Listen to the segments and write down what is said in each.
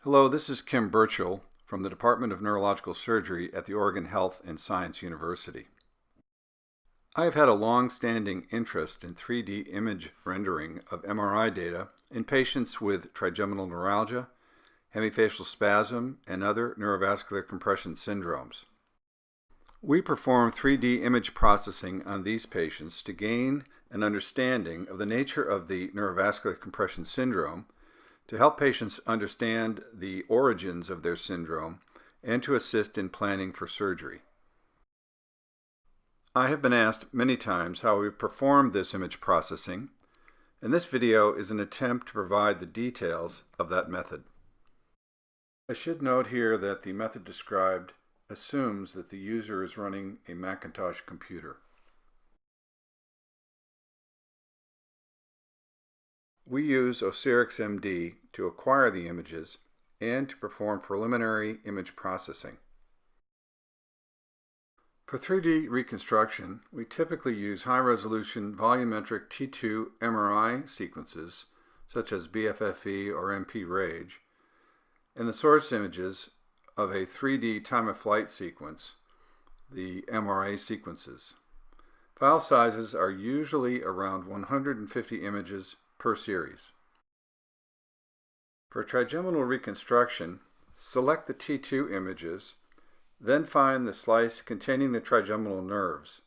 Hello, this is Kim Burchell from the Department of Neurological Surgery at the Oregon Health and Science University. I have had a long-standing interest in 3D image rendering of MRI data in patients with trigeminal neuralgia, hemifacial spasm, and other neurovascular compression syndromes. We perform 3D image processing on these patients to gain an understanding of the nature of the neurovascular compression syndrome, to help patients understand the origins of their syndrome, and to assist in planning for surgery. I have been asked many times how we've performed this image processing, and this video is an attempt to provide the details of that method. I should note here that the method described assumes that the user is running a Macintosh computer. We use Osirix MD to acquire the images and to perform preliminary image processing. For 3D reconstruction, we typically use high-resolution volumetric T2 MRI sequences, such as BFFE or MP-RAGE, and the source images of a 3D time-of-flight sequence, the MRA sequences. File sizes are usually around 150 images per series. For trigeminal reconstruction, select the T2 images, then find the slice containing the trigeminal nerves.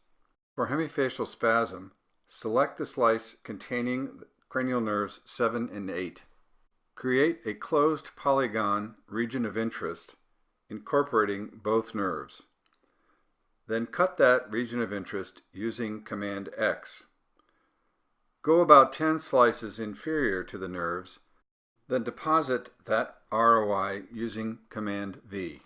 For hemifacial spasm, select the slice containing cranial nerves 7 and 8. Create a closed polygon region of interest incorporating both nerves. Then cut that region of interest using Command X. Go about 10 slices inferior to the nerves, then deposit that ROI using Command V.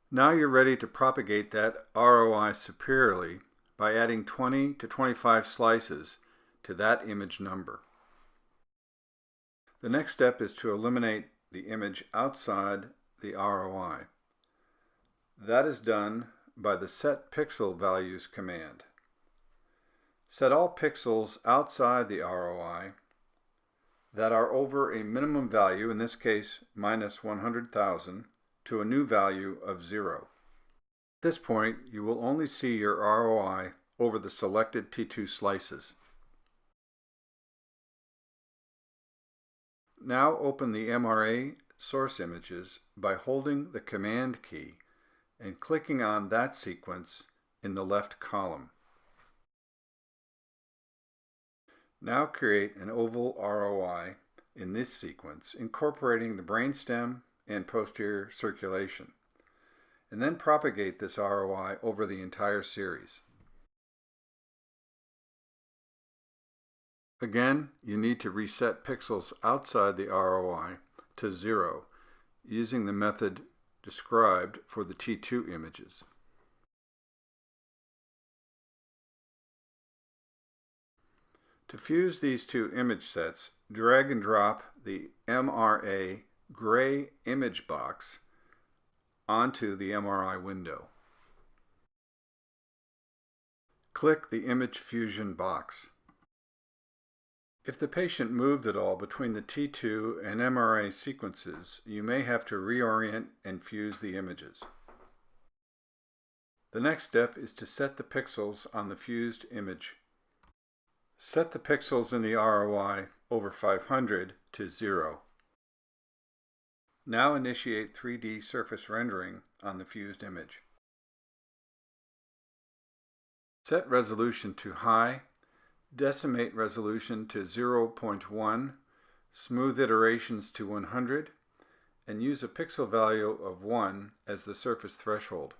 Now you're ready to propagate that ROI superiorly by adding 20 to 25 slices to that image number. The next step is to eliminate the image outside the ROI. That is done by the Set Pixel Values command. Set all pixels outside the ROI that are over a minimum value, in this case minus 100,000, to a new value of 0. At this point, you will only see your ROI over the selected T2 slices. Now open the MRA source images by holding the Command key and clicking on that sequence in the left column. Now create an Oval ROI in this sequence, incorporating the brainstem and posterior circulation, and then propagate this ROI over the entire series. Again, you need to reset pixels outside the ROI to 0 using the method described for the T2 images. To fuse these two image sets, drag and drop the MRA gray image box onto the MRI window. Click the Image Fusion box. If the patient moved at all between the T2 and MRA sequences, you may have to reorient and fuse the images. The next step is to set the pixels on the fused image. Set the pixels in the ROI over 500 to 0. Now initiate 3D surface rendering on the fused image. Set resolution to high, decimate resolution to 0.1, smooth iterations to 100, and use a pixel value of 1 as the surface threshold.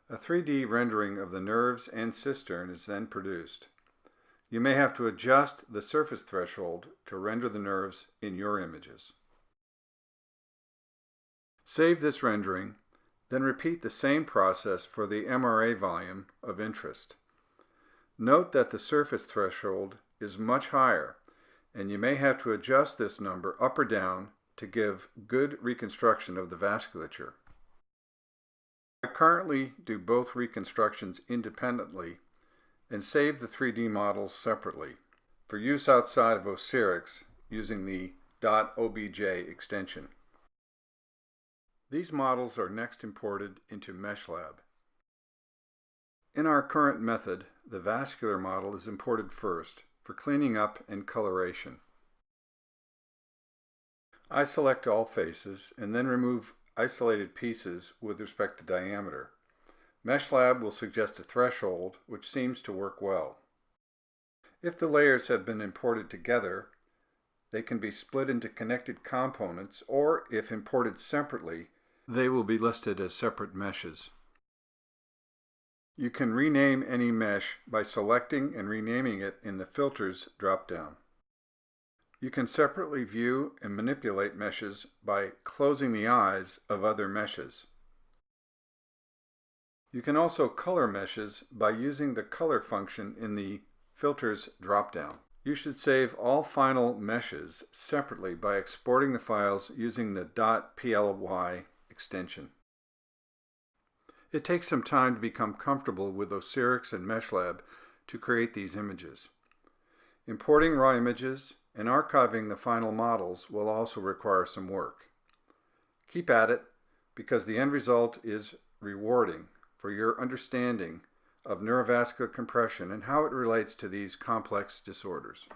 A 3D rendering of the nerves and cistern is then produced. You may have to adjust the surface threshold to render the nerves in your images. Save this rendering, then repeat the same process for the MRA volume of interest. Note that the surface threshold is much higher, and you may have to adjust this number up or down to give good reconstruction of the vasculature. I currently do both reconstructions independently and save the 3D models separately. For use outside of Osirix, using the .obj extension. These models are next imported into Meshlab. In our current method, the vascular model is imported first for cleaning up and coloration. I select all faces and then remove isolated pieces with respect to diameter. Meshlab will suggest a threshold, which seems to work well. If the layers have been imported together, they can be split into connected components, or if imported separately, they will be listed as separate meshes. You can rename any mesh by selecting and renaming it in the Filters drop-down. You can separately view and manipulate meshes by closing the eyes of other meshes. You can also color meshes by using the color function in the Filters drop-down. You should save all final meshes separately by exporting the files using the .ply extension. It takes some time to become comfortable with Osirix and Meshlab to create these images. Importing raw images and archiving the final models will also require some work. Keep at it, because the end result is rewarding for your understanding of neurovascular compression and how it relates to these complex disorders.